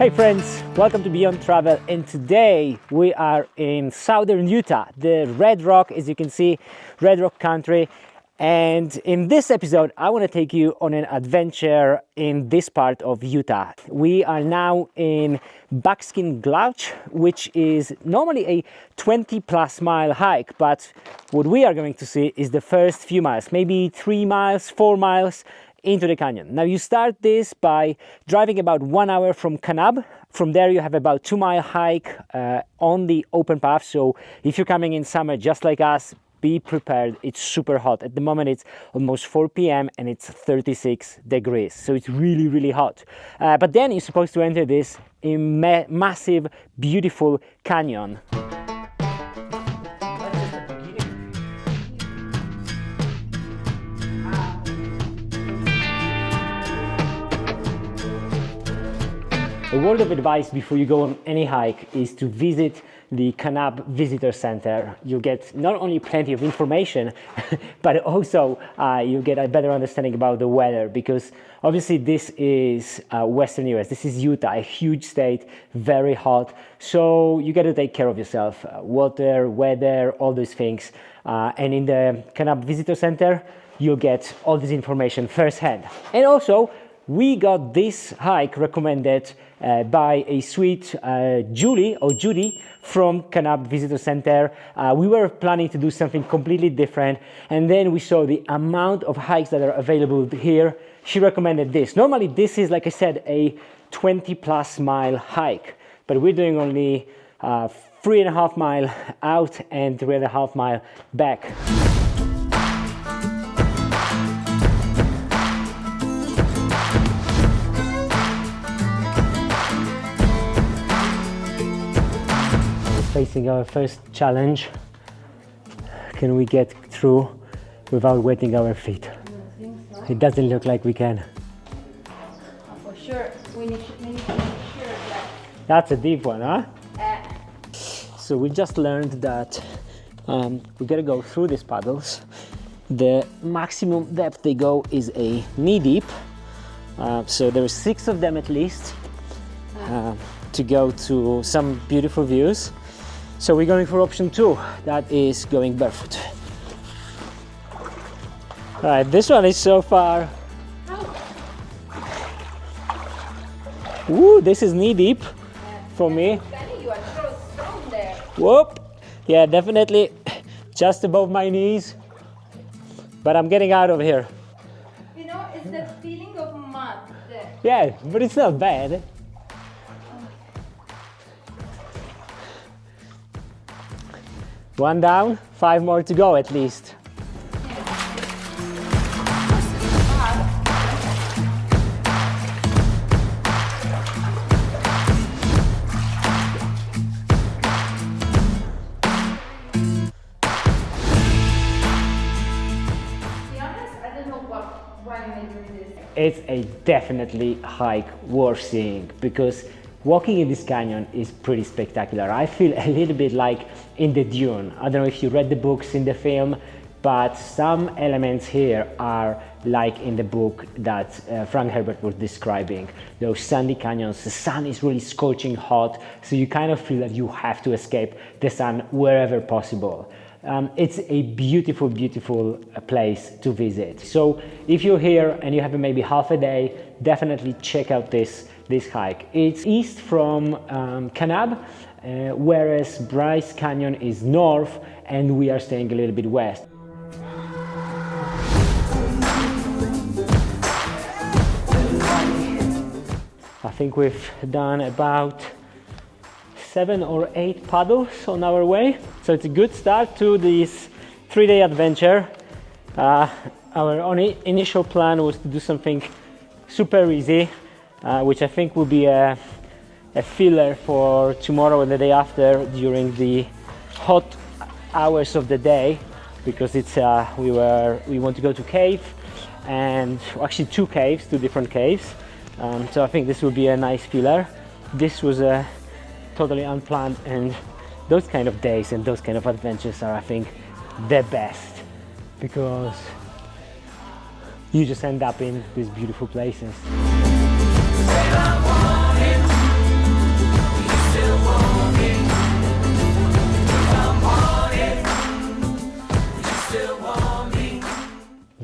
Hey friends, welcome to Beyond Travel, and today we are in southern Utah, the Red Rock, as you can see, Red Rock country. And in this episode, I want to take you on an adventure in this part of Utah. We are now in Buckskin Gulch, which is normally a 20+ mile hike, but what we are going to see is the first few miles, maybe 3 miles, 4 miles into the canyon. Now you start this by driving about 1 hour from Kanab. From there you have about 2-mile hike on the open path. So if you're coming in summer just like us, be prepared. It's super hot. At the moment it's almost 4 p.m. and it's 36 degrees. So it's really, really hot. But then you're supposed to enter this massive, beautiful canyon. A word of advice before you go on any hike is to visit the Kanab Visitor Center. You'll get not only plenty of information, but also you'll get a better understanding about the weather, because obviously this is Western US. This is Utah, a huge state, very hot. So you got to take care of yourself. Water, weather, all those things. And in the Kanab Visitor Center, you'll get all this information firsthand. And also, we got this hike recommended by a sweet Judy from Kanab Visitor Center. We were planning to do something completely different, and then we saw the amount of hikes that are available here. She recommended this. Normally this is, like I said, a 20+ mile hike, but we're doing only 3.5 mile out and 3.5 mile back. Facing our first challenge. Can we get through without wetting our feet? I think so. It doesn't look like we can. For sure, we need to make sure that. That's a deep one, huh? So we just learned that we gotta go through these paddles. The maximum depth they go is a knee deep. So there are 6 of them at least to go to some beautiful views. So we're going for option 2, that is going barefoot. All right, this one is so far. Ooh, this is knee deep for me. Benny, you are so strong there. Whoop! Yeah, definitely just above my knees, but I'm getting out of here. You know, it's the feeling of mud there. Yeah, but it's not bad. One down, 5 more to go at least. It's a definitely hike worth seeing, because walking in this canyon is pretty spectacular. I feel a little bit like in the Dune. I don't know if you read the books in the film, but some elements here are like in the book that Frank Herbert was describing. Those sandy canyons, the sun is really scorching hot, so you kind of feel that you have to escape the sun wherever possible. It's a beautiful, beautiful place to visit. So if you're here and you have maybe half a day, definitely check out this hike. It's east from Kanab, whereas Bryce Canyon is north, and we are staying a little bit west. I think we've done about 7 or 8 paddles on our way, so it's a good start to this 3-day adventure. Our only initial plan was to do something super easy, which I think will be a filler for tomorrow and the day after during the hot hours of the day, because it's we want to go to cave, and actually 2 different caves. So I think this will be a nice filler. This was a totally unplanned, and those kind of days and those kind of adventures are, I think, the best, because you just end up in these beautiful places.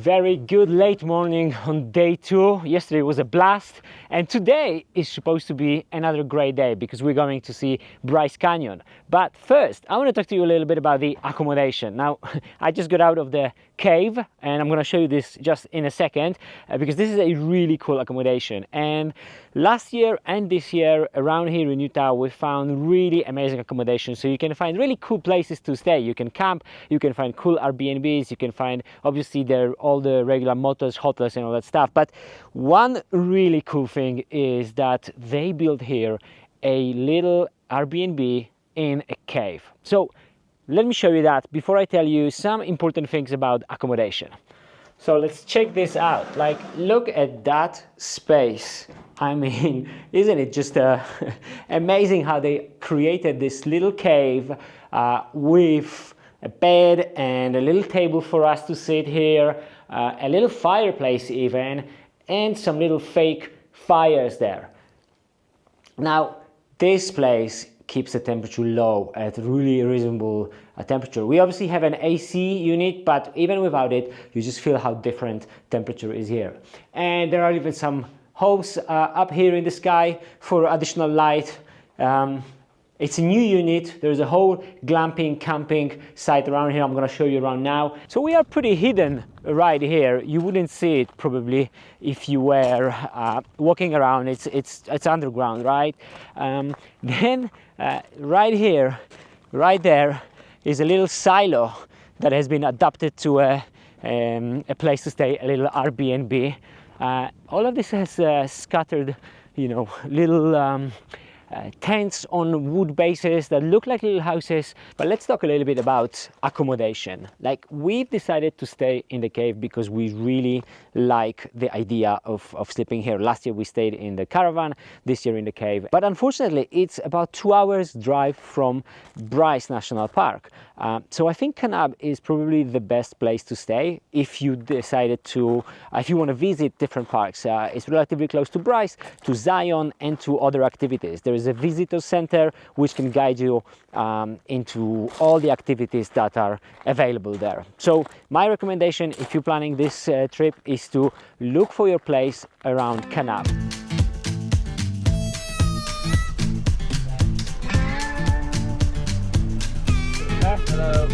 very good late morning on day 2. Yesterday was a blast, and today is supposed to be another great day because we're going to see Bryce Canyon. But first, I want to talk to you a little bit about the accommodation. Now, I just got out of the cave, and I'm going to show you this just in a second because this is a really cool accommodation. And last year and this year around here in Utah, we found really amazing accommodation. So you can find really cool places to stay. You can camp, you can find cool Airbnbs, you can find obviously there all the regular motels, hotels and all that stuff. But one really cool thing is that they built here a little Airbnb in a cave. So let me show you that before I tell you some important things about accommodation. So let's check this out. Like, look at that space. I mean, isn't it just amazing how they created this little cave with a bed and a little table for us to sit here, a little fireplace even, and some little fake fires there. Now, this place keeps the temperature low at really reasonable temperature. We obviously have an AC unit, but even without it, you just feel how different temperature is here. And there are even some hopes up here in the sky for additional light. It's a new unit. There's a whole glamping, camping site around here. I'm gonna show you around now. So we are pretty hidden right here. You wouldn't see it probably if you were walking around. It's underground, right? Then right here, right there, is a little silo that has been adapted to a place to stay, a little Airbnb. All of this has scattered, you know, little tents on wood bases that look like little houses. But let's talk a little bit about accommodation. Like, we've decided to stay in the cave because we really like the idea of sleeping here. Last year we stayed in the caravan, this year in the cave. But unfortunately, it's about 2 hours drive from Bryce National Park. So I think Kanab is probably the best place to stay if you decided to, if you want to visit different parks. It's relatively close to Bryce, to Zion, and to other activities. There is a visitor center which can guide you into all the activities that are available there. So my recommendation, if you're planning this trip, is to look for your place around Kanab. Hello.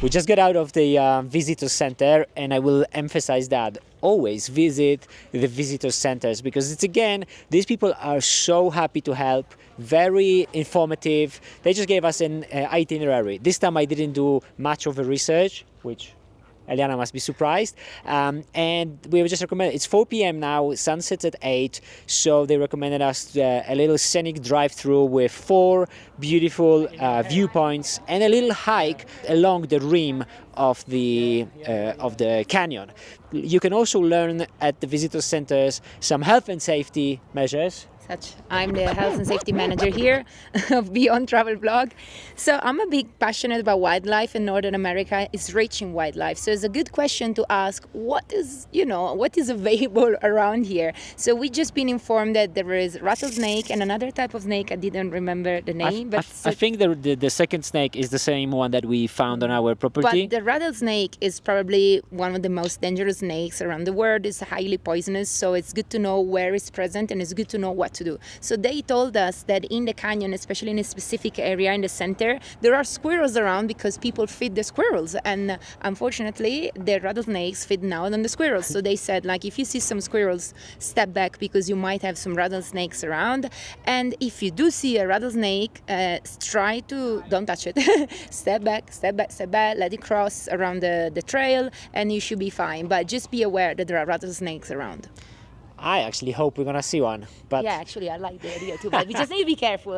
We just got out of the visitor center, and I will emphasize that always visit the visitor centers because it's, again, these people are so happy to help, very informative. They just gave us an itinerary. This time I didn't do much of the research, which Eliana must be surprised, and we would just recommend, it's 4 p.m. now, sun sets at 8, so they recommended us a little scenic drive-through with 4 beautiful viewpoints and a little hike along the rim of the canyon. You can also learn at the visitor centers some health and safety measures. I'm the health and safety manager here of Beyond Travel Blog. So I'm a big passionate about wildlife, and Northern America is rich in wildlife. So it's a good question to ask, what is available around here? So we just been informed that there is rattlesnake and another type of snake. I didn't remember the name. I think the second snake is the same one that we found on our property. But the rattlesnake is probably one of the most dangerous snakes around the world. It's highly poisonous, so it's good to know where it's present, and it's good to know what to do. So they told us that in the canyon, especially in a specific area in the center, there are squirrels around because people feed the squirrels, and unfortunately the rattlesnakes feed now on the squirrels. So they said, like, if you see some squirrels, step back because you might have some rattlesnakes around, and if you do see a rattlesnake, try to don't touch it. step back, let it cross around the trail, and you should be fine. But just be aware that there are rattlesnakes around. I actually hope we're gonna see one. But yeah, actually, I like the idea too. But we just need to be careful.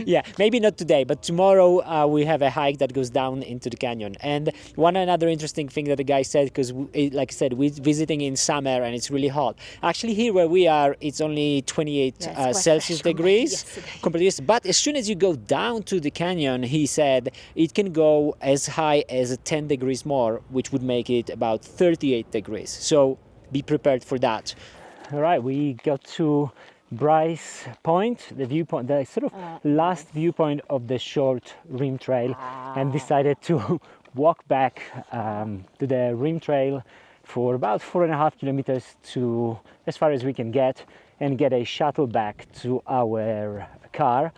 Yeah, maybe not today, but tomorrow we have a hike that goes down into the canyon. And another interesting thing that the guy said, because like I said, we're visiting in summer and it's really hot. Actually, here where we are, it's only 28 Celsius degrees compared to. But as soon as you go down to the canyon, he said it can go as high as 10 degrees more, which would make it about 38 degrees. So be prepared for that. All right, we got to Bryce Point, the viewpoint, the sort of last viewpoint of the short rim trail, and decided to walk back to the rim trail for about 4.5 kilometers to as far as we can get, and get a shuttle back to our car.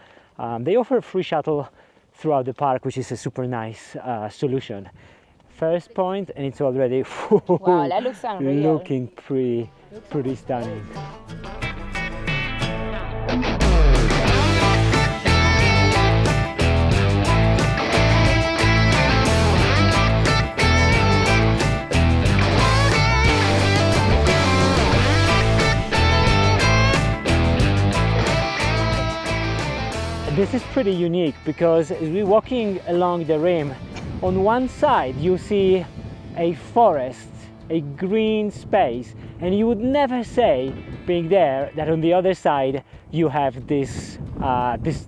They offer a free shuttle throughout the park, which is a super nice solution. First point, and it's already Wow, that looks unreal. looking pretty stunning. This is pretty unique because as we're walking along the rim, on one side you see a forest, a green space, and you would never say, being there, that on the other side you have this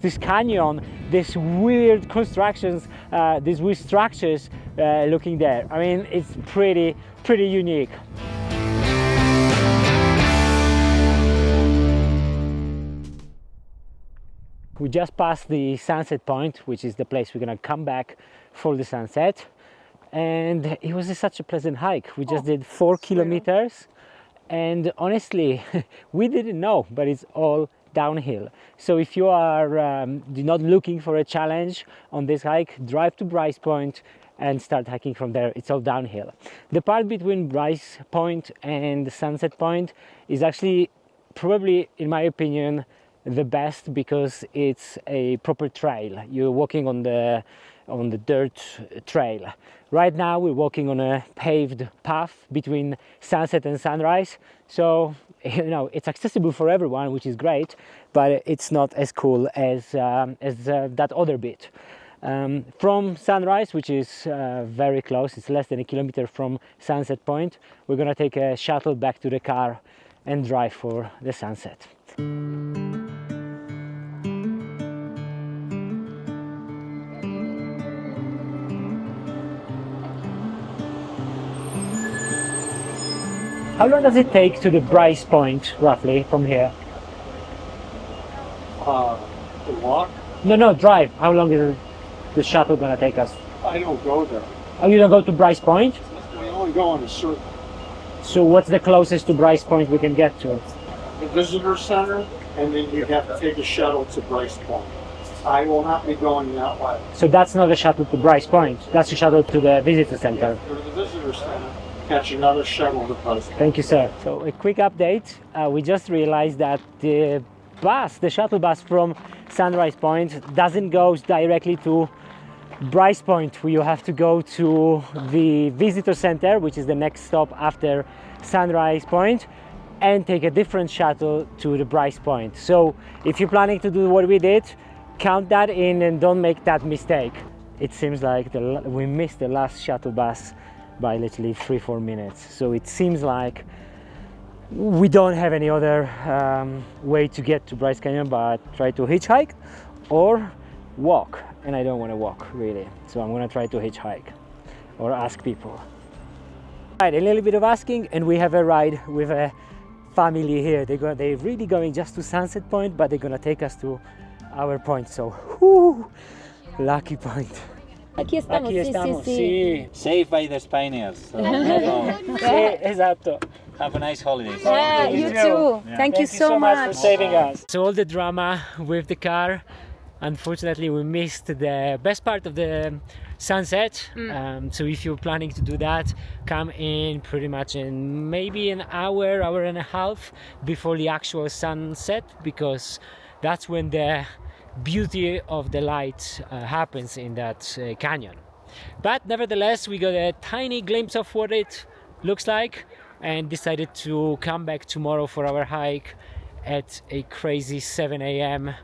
this canyon, these weird constructions, these weird structures looking there. I mean, it's pretty unique. We just passed the sunset point, which is the place we're gonna come back for the sunset, and it was such a pleasant hike. We just did 4 kilometers, and honestly, we didn't know, but it's all downhill. So if you are not looking for a challenge on this hike, drive to Bryce Point and start hiking from there. It's all downhill. The part between Bryce Point and Sunset Point is actually probably, in my opinion, the best, because it's a proper trail. You're walking on the dirt trail. Right now we're walking on a paved path between sunset and sunrise, so you know it's accessible for everyone, which is great, but it's not as cool as that other bit. From sunrise, which is very close, it's less than a kilometer from Sunset Point, we're gonna take a shuttle back to the car and drive for the sunset. How long does it take to the Bryce Point, roughly, from here? To walk? No, drive. How long is the shuttle gonna take us? I don't go there. Oh, you don't go to Bryce Point? We only go on a certain, So what's the closest to Bryce Point we can get to? the visitor center, and then you have to take a shuttle to Bryce Point. I will not be going that way. So that's not a shuttle to Bryce Point. That's a shuttle to the visitor center. Go to the visitor center, catch another shuttle to Bryce Point. Thank you, sir. So a quick update. We just realized that the shuttle bus from Sunrise Point doesn't go directly to Bryce Point, where you have to go to the visitor center, which is the next stop after Sunrise Point, and take a different shuttle to the Bryce Point. So if you're planning to do what we did, count that in and don't make that mistake. It seems like we missed the last shuttle bus by literally 3-4 minutes. So it seems like we don't have any other way to get to Bryce Canyon but try to hitchhike or walk. And I don't want to walk, really. So I'm going to try to hitchhike or ask people. Right, a little bit of asking, and we have a ride with a family here. They're really going just to Sunset Point, but they're going to take us to our point. So, lucky point. Aquí estamos, sí. Saved by the Spaniards. So, Sí, esatto. have a nice holiday. Yeah, you too. Yeah. Thank you so much much. for saving us. So all the drama with the car, unfortunately we missed the best part of the sunset. So if you're planning to do that, come in pretty much in maybe an hour and a half before the actual sunset, because that's when the beauty of the light happens in that canyon. But nevertheless, we got a tiny glimpse of what it looks like and decided to come back tomorrow for our hike at a crazy 7 a.m.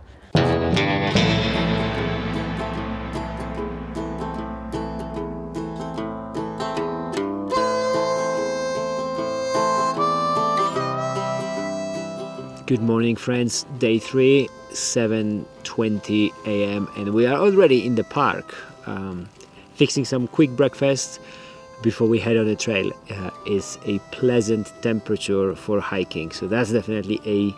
Good morning, friends. Day 3, 7:20 a.m. and we are already in the park, fixing some quick breakfast before we head on the trail. Is a pleasant temperature for hiking, so that's definitely a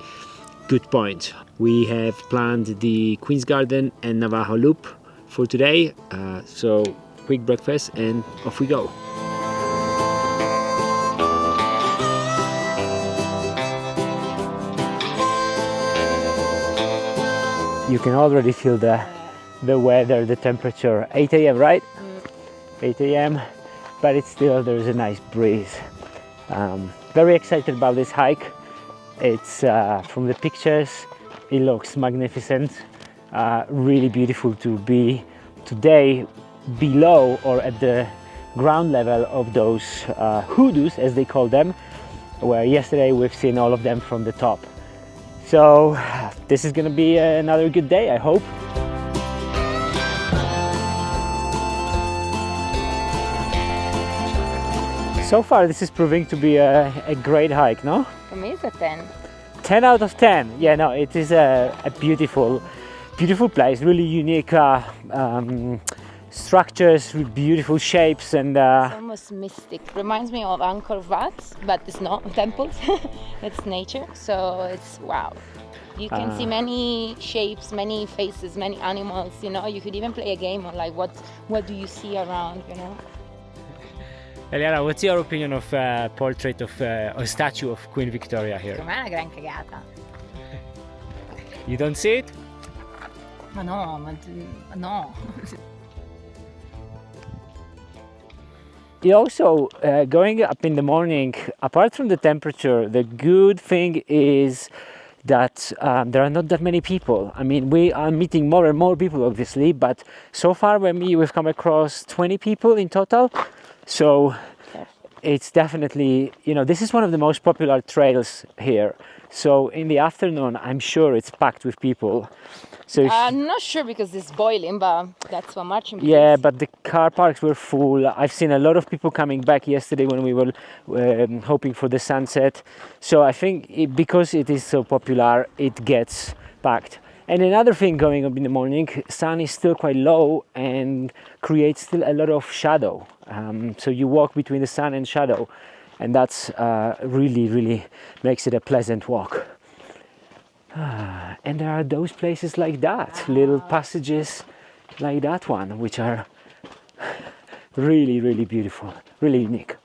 good point. We have planned the Queen's Garden and Navajo Loop for today, so quick breakfast and off we go. You can already feel the weather, the temperature. 8 a.m. right? 8 a.m. but it's still, there's a nice breeze. Very excited about this hike. It's from the pictures, it looks magnificent. Really beautiful to be today below or at the ground level of those hoodoos, as they call them, where yesterday we've seen all of them from the top. So this is gonna be another good day, I hope. So far this is proving to be a great hike, no? For me, it's a 10. 10 out of 10. Yeah, no, it is a beautiful place, really unique structures with beautiful shapes and It's almost mystic. Reminds me of Angkor Wat, but it's not temples. It's nature, so it's wow. You can see many shapes, many faces, many animals. You know, you could even play a game on like what do you see around. You know. Eliana, what's your opinion of portrait of a statue of Queen Victoria here? Per me è una gran cagata. You don't see it? Ma no. Also, going up in the morning, apart from the temperature, the good thing is that there are not that many people. I mean, we are meeting more and more people, obviously, but so far we've come across 20 people in total. So it's definitely, you know, this is one of the most popular trails here. So in the afternoon, I'm sure it's packed with people. So I'm not sure because it's boiling, but that's what Marcin believes. yeah, but the car parks were full. I've seen a lot of people coming back yesterday when we were hoping for the sunset. So I think because it is so popular, it gets packed. And another thing going up in the morning, sun is still quite low and creates still a lot of shadow. So you walk between the sun and shadow, and that's really makes it a pleasant walk. And there are those places like that, little passages like that one, which are really beautiful, really unique.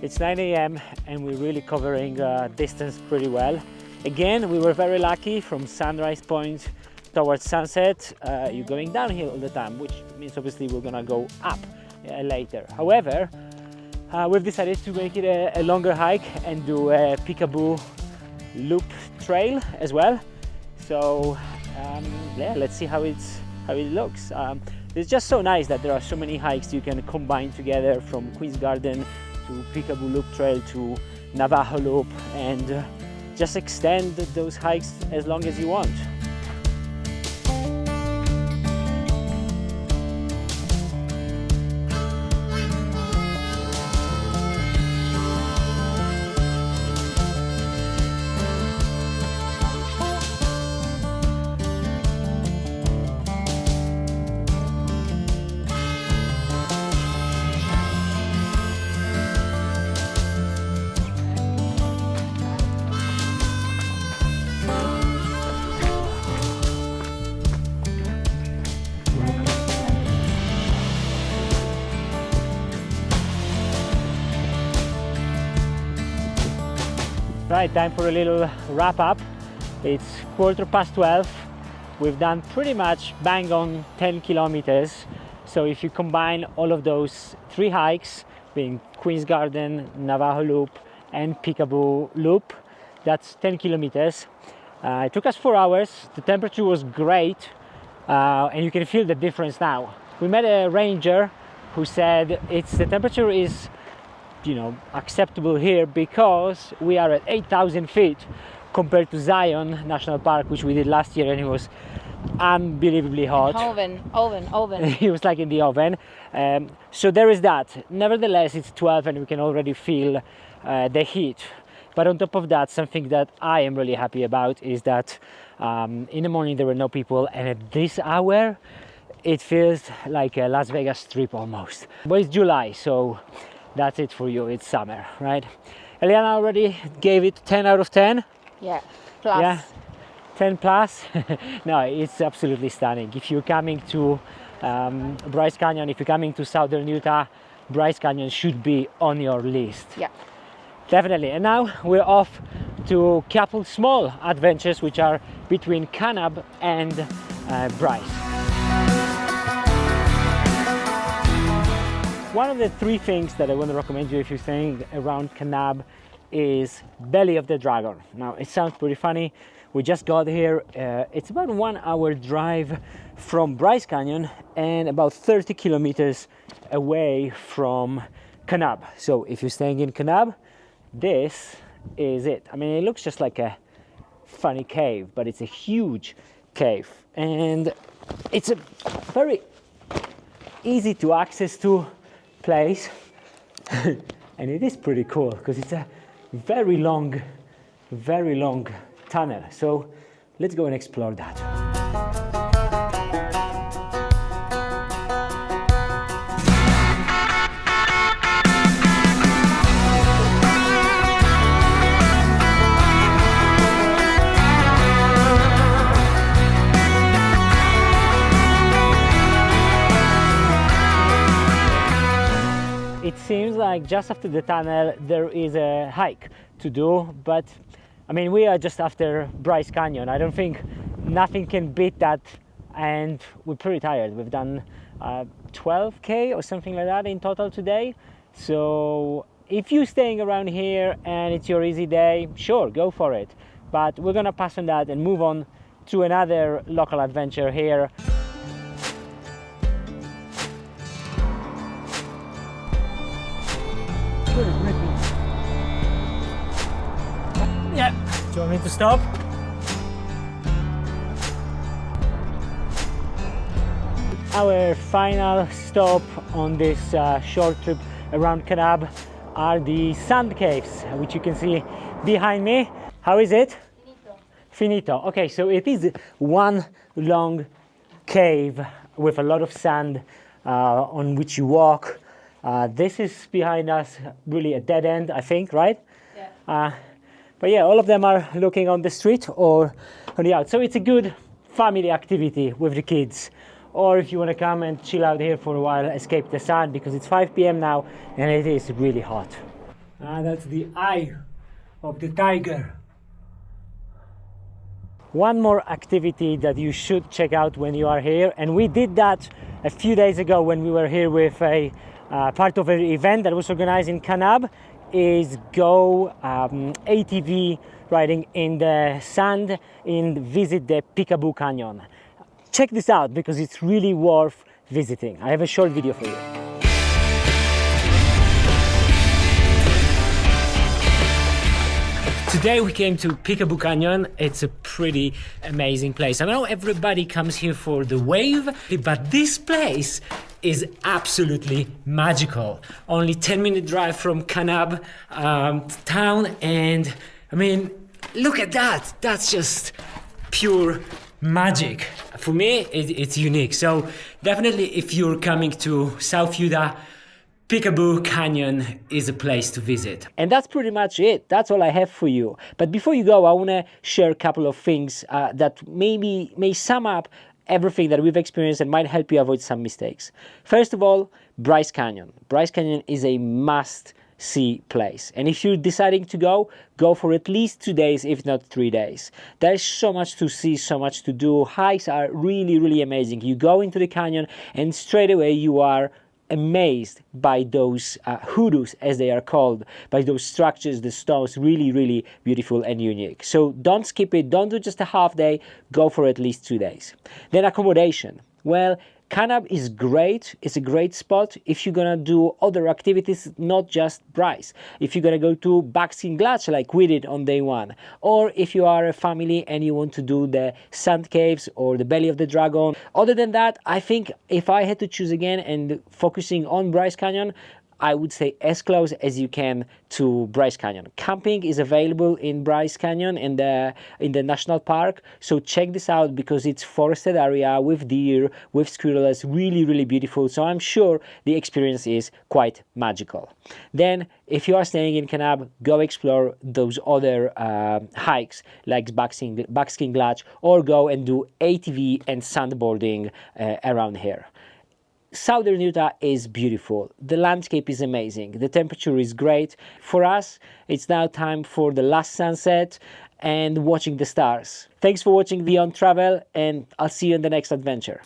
It's 9 a.m. and we're really covering distance pretty well. Again, we were very lucky from sunrise point towards sunset. You're going downhill all the time, which means obviously we're gonna go up later. However, we've decided to make it a longer hike and do a Peekaboo Loop trail as well. So yeah, let's see how it looks. It's just so nice that there are so many hikes you can combine together, from Queen's Garden to Peekaboo Loop Trail to Navajo Loop, and just extend those hikes as long as you want. Right, time for a little wrap up. It's 12:15. We've done pretty much bang on 10 kilometers. So if you combine all of those 3 hikes, being Queen's Garden, Navajo Loop and Peekaboo Loop, that's 10 kilometers. It took us 4 hours. The temperature was great, and you can feel the difference now. We met a ranger who said the temperature is, you know, acceptable here because we are at 8,000 feet compared to Zion National Park, which we did last year, and it was unbelievably hot. Oven. It was like in the oven. So there is that. Nevertheless, it's 12 and we can already feel the heat. But on top of that, something that I am really happy about is that in the morning there were no people, and at this hour it feels like a Las Vegas Strip almost. But it's July, so that's it for you. It's summer, right? Eliana already gave it 10 out of 10. Yeah. Plus. Yeah, 10 plus. No, it's absolutely stunning. If you're coming to Bryce Canyon, if you're coming to Southern Utah, Bryce Canyon should be on your list. Yeah. Definitely. And now we're off to a couple small adventures which are between Kanab and Bryce. One of the three things that I want to recommend you if you're staying around Kanab is Belly of the Dragon. Now it sounds pretty funny. We just got here. It's about 1 hour drive from Bryce Canyon and about 30 kilometers away from Kanab. So if you're staying in Kanab, this is it. I mean, it looks just like a funny cave, but it's a huge cave, and it's a very easy to access to place. And it is pretty cool because it's a very long tunnel. So let's go and explore that. It seems like just after the tunnel there is a hike to do, but I mean, we are just after Bryce Canyon. I don't think nothing can beat that, and we're pretty tired. We've done 12K or something like that in total today. So if you're staying around here and it's your easy day, sure, go for it. But we're gonna pass on that and move on to another local adventure here. Yeah. Do you want me to stop? Our final stop on this short trip around Kanab are the sand caves, which you can see behind me. How is it? Finito. Okay, so it is one long cave with a lot of sand on which you walk. This is behind us, really a dead end, I think, right? Yeah. But yeah, all of them are looking on the street or on the out. So it's a good family activity with the kids. Or if you want to come and chill out here for a while, escape the sun, because it's 5 p.m. now and it is really hot. That's the eye of the tiger. One more activity that you should check out when you are here, and we did that a few days ago when we were here with a part of an event that was organized in Kanab, is go ATV riding in the sand and visit the Peekaboo Canyon. Check this out because it's really worth visiting. I have a short video for you. Today we came to Peekaboo Canyon. It's a pretty amazing place. I know everybody comes here for the wave, but this place is absolutely magical. Only 10-minute drive from Kanab town, and I mean, look at that. That's just pure magic. For me, it's unique. So definitely if you're coming to South Utah, Peekaboo Canyon is a place to visit. And that's pretty much it. That's all I have for you. But before you go, I want to share a couple of things that maybe may sum up everything that we've experienced and might help you avoid some mistakes. First of all, Bryce Canyon. Bryce Canyon is a must-see place. And if you're deciding to go for at least 2 days, if not 3 days. There's so much to see, so much to do. Hikes are really, really amazing. You go into the canyon and straight away you are amazed by those hoodoos, as they are called, by those structures, the stones, really, really beautiful and unique. So don't skip it, don't do just a half day, go for at least 2 days. Then accommodation. Well, Kanab is great, it's a great spot if you're gonna do other activities, not just Bryce. If you're gonna go to Buckskin Gulch like we did on day one, or if you are a family and you want to do the sand caves or the belly of the dragon. Other than that, I think if I had to choose again and focusing on Bryce Canyon, I would say as close as you can to Bryce Canyon. Camping is available in Bryce Canyon in the national park, so check this out because it's forested area with deer, with squirrels, really, really beautiful. So I'm sure the experience is quite magical. Then, if you are staying in Kanab, go explore those other hikes like Buckskin Gulch, or go and do ATV and sandboarding around here. Southern Utah is beautiful. The landscape is amazing. The temperature is great. For us, it's now time for the last sunset and watching the stars. Thanks for watching Beyond Travel, and I'll see you in the next adventure.